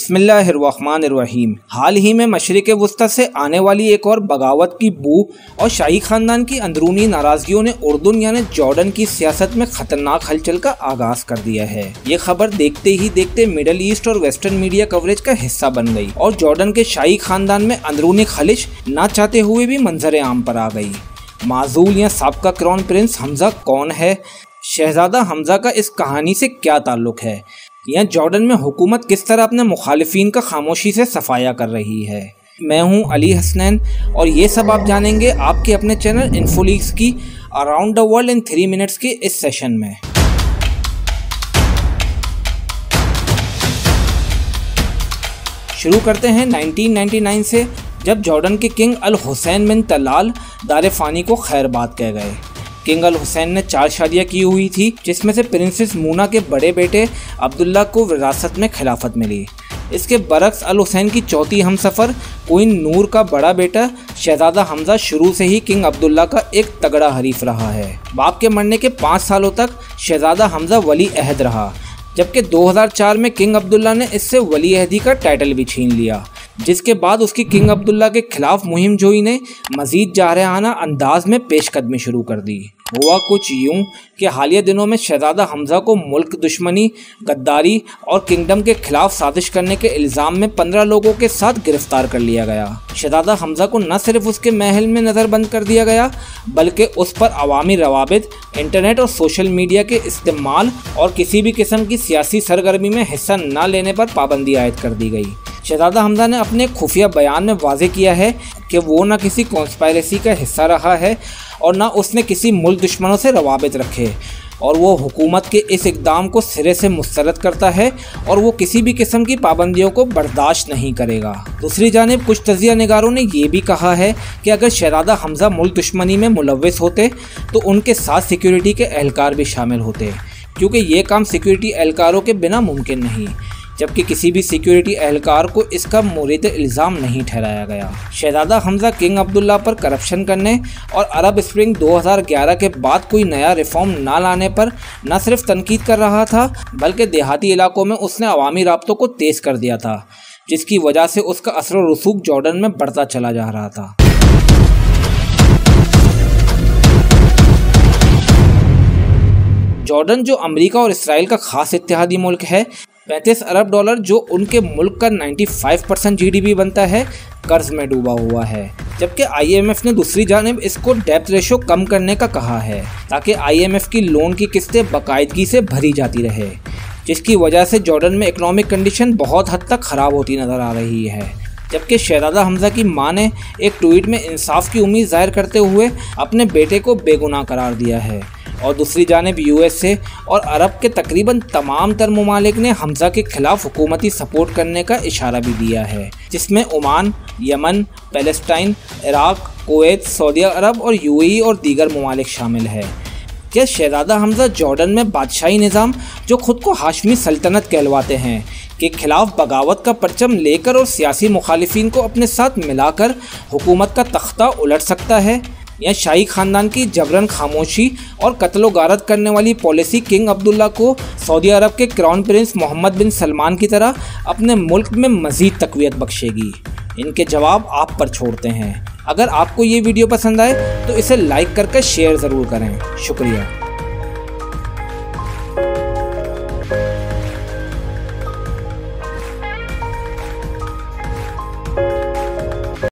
बिस्मिल्लाहिर्रहमानिर्रहीम। हाल ही में मशरिक़ वुस्ता से आने वाली एक और बगावत की बू और शाही ख़ानदान की अंदरूनी नाराज़गियों ने उर्दून यानी जॉर्डन की सियासत में ख़तरनाक हलचल का आगाज़ कर दिया है। ये खबर देखते ही देखते मिडल ईस्ट और वेस्टर्न मीडिया कवरेज का हिस्सा बन गई और जॉर्डन के शाही ख़ानदान में अंदरूनी खलिश ना चाहते हुए भी मंजर आम पर आ गई। माजूल या साबका क्राउन प्रिंस हमजा कौन है? शहजादा हमजा का इस कहानी से क्या ताल्लुक़ है? या जॉर्डन में हुकूमत किस तरह अपने मुखालिफिन का खामोशी से सफाया कर रही है? मैं हूं अली हसनैन और ये सब आप जानेंगे आपके अपने चैनल इन्फोलीक्स की around the world in 3 minutes के इस सेशन में। शुरू करते हैं 1999 से, जब जॉर्डन के किंग अल हुसैन बिन तलाल दार फ़ानी को खैरबाद कह गए। किंग अल हुसैन ने 4 शादियाँ की हुई थी, जिसमें से प्रिंसेस मूना के बड़े बेटे अब्दुल्ला को विरासत में खिलाफत मिली। इसके बरक्स अल हुसैन की चौथी हमसफ़र क्वीन नूर का बड़ा बेटा शहजादा हमजा शुरू से ही किंग अब्दुल्ला का एक तगड़ा हरीफ रहा है। बाप के मरने के 5 सालों तक शहजादा हमजा वली अहद रहा, जबकि 2004 में किंग अब्दुल्ला ने इससे वली अहदी का टाइटल भी छीन लिया, जिसके बाद उसकी किंग अब्दुल्ला के खिलाफ मुहिम जोई ने मज़ीद जारहाना अंदाज में पेशकदमी शुरू कर दी। हुआ कुछ यूं कि हालिया दिनों में शहजादा हमजा को मुल्क दुश्मनी, गद्दारी और किंगडम के खिलाफ साजिश करने के इल्ज़ाम में 15 लोगों के साथ गिरफ्तार कर लिया गया। शहजादा हमजा को न सिर्फ उसके महल में नज़रबंद कर दिया गया, बल्कि उस पर अवामी रवाबित, इंटरनेट और सोशल मीडिया के इस्तेमाल और किसी भी किस्म की सियासी सरगर्मी में हिस्सा न लेने पर पाबंदी आयद कर दी गई। शहजादा हमजा ने अपने खुफिया बयान में वाज़ेह किया है कि वो न किसी कॉन्स्पायरेसी का हिस्सा रहा है और न उसने किसी मुल्क दुश्मनों से रवाबित रखे, और वो हुकूमत के इस इक़दाम को सिरे से मुस्तरद करता है और वो किसी भी किस्म की पाबंदियों को बर्दाश्त नहीं करेगा। दूसरी जानिब कुछ तजिया निगारों ने यह भी कहा है कि अगर शहजादा हमजा मुल्क दुश्मनी में मुलव्विस होते तो उनके साथ सिक्योरिटी के एहलकार भी शामिल होते, क्योंकि ये काम सिक्योरिटी एहलकारों के बिना मुमकिन नहीं, जबकि किसी भी सिक्योरिटी एहलकार को इसका मोरिद इल्ज़ाम नहीं ठहराया गया। शहजादा हमजा किंग अब्दुल्ला पर करप्शन करने और अरब स्प्रिंग 2011 के बाद कोई नया रिफॉर्म ना लाने पर न सिर्फ तनकीद कर रहा था, बल्कि देहाती इलाकों में उसने अवामी राब्तों को तेज़ कर दिया था, जिसकी वजह से उसका असर व रसूख जॉर्डन में बढ़ता चला जा रहा था। जॉर्डन, जो अमेरिका और इसराइल का ख़ास इत्तेहादी मुल्क है, 35 अरब डॉलर जो उनके मुल्क का 95% GDP बनता है, कर्ज में डूबा हुआ है, जबकि IMF ने दूसरी जानिब इसको डेप्थ रेशो कम करने का कहा है, ताकि IMF की लोन की किस्तें बाकायदगी से भरी जाती रहे, जिसकी वजह से जॉर्डन में इकनॉमिक कंडीशन बहुत हद तक ख़राब होती नज़र आ रही है। जबकि शहजादा हमजा की मां ने एक ट्वीट में इंसाफ की उम्मीद जाहिर करते हुए अपने बेटे को बेगुनाह करार दिया है, और दूसरी जानिब USA और अरब के तकरीबन तमाम तर ममालिक ने हमजा के खिलाफ हुकूमती सपोर्ट करने का इशारा भी दिया है, जिसमें Oman, Yemen, Palestine, Iraq, Kuwait, Saudi Arab और UAE और दीगर ममालिक शामिल है। क्या शहजादा हमजा जॉर्डन में बादशाही निज़ाम, जो ख़ुद को हाशमी सल्तनत कहलवाते हैं, के खिलाफ बगावत का परचम लेकर और सियासी मुखालिफिन को अपने साथ मिलाकर हुकूमत का तख्ता उलट सकता है? या शाही ख़ानदान की जबरन खामोशी और कत्लो गारत करने वाली पॉलिसी किंग अब्दुल्ला को सऊदी अरब के क्राउन प्रिंस मोहम्मद बिन सलमान की तरह अपने मुल्क में मज़ीद तक़वियत बख्शेगी? इनके जवाब आप पर छोड़ते हैं। अगर आपको ये वीडियो पसंद आए तो इसे लाइक करके शेयर ज़रूर करें। शुक्रिया।